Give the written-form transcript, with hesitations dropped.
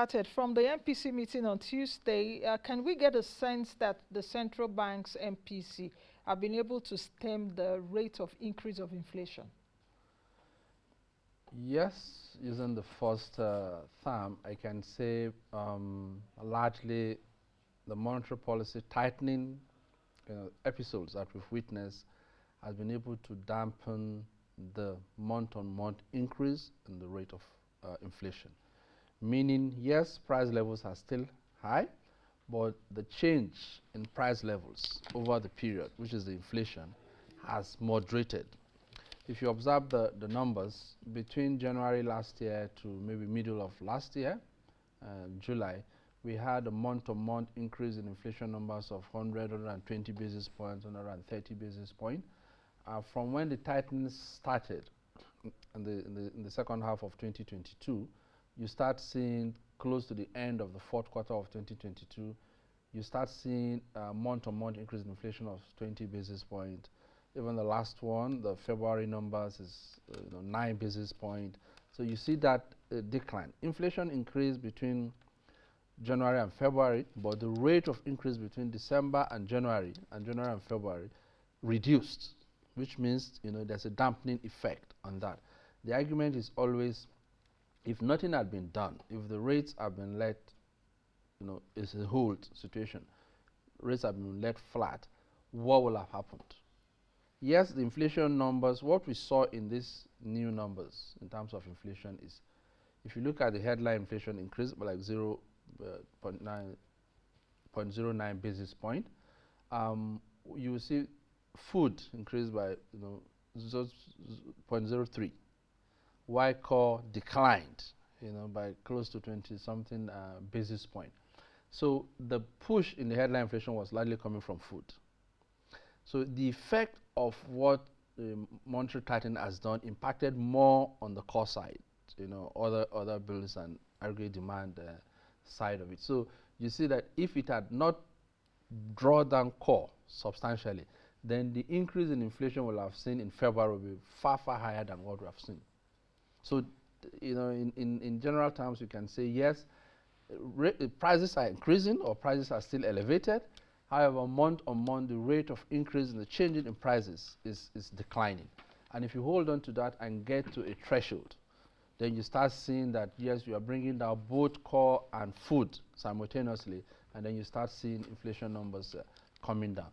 Started from the MPC meeting on Tuesday, can we get a sense that the central bank's MPC have been able to stem the rate of increase of inflation? Yes, using the first term, I can say largely the monetary policy tightening episodes that we've witnessed has been able to dampen the month-on-month increase in the rate of inflation. Meaning, yes, price levels are still high, but the change in price levels over the period, which is the inflation, has moderated. If you observe the numbers between January last year to maybe middle of last year, July, we had a month-to-month increase in inflation numbers of 100, 120 basis points, 130 basis points. From when the tightening started in the second half of 2022, you start seeing close to the end of the fourth quarter of 2022, you start seeing a month-on-month increase in inflation of 20 basis points. Even the last one, the February numbers is 9 basis points. So you see that decline. Inflation increased between January and February, but the rate of increase between December and January and February reduced, which means there's a dampening effect on that. The argument is always, if nothing had been done, if the rates have been let, it's a hold situation, rates have been let flat, what will have happened? Yes, the inflation numbers, what we saw in these new numbers in terms of inflation is, if you look at the headline inflation increase by like 0.09 basis point, you will see food increased by 0.03. While core declined, by close to 20-something basis point. So the push in the headline inflation was largely coming from food. So the effect of what the monetary tightening has done impacted more on the core side, other bills and aggregate demand side of it. So you see that if it had not drawn down core substantially, then the increase in inflation we'll have seen in February will be far, far higher than what we have seen. So, in general terms, you can say yes, prices are increasing or prices are still elevated. However, month on month, the rate of increase in the changing in prices is declining. And if you hold on to that and get to a threshold, then you start seeing that, yes, you are bringing down both core and food simultaneously, and then you start seeing inflation numbers coming down.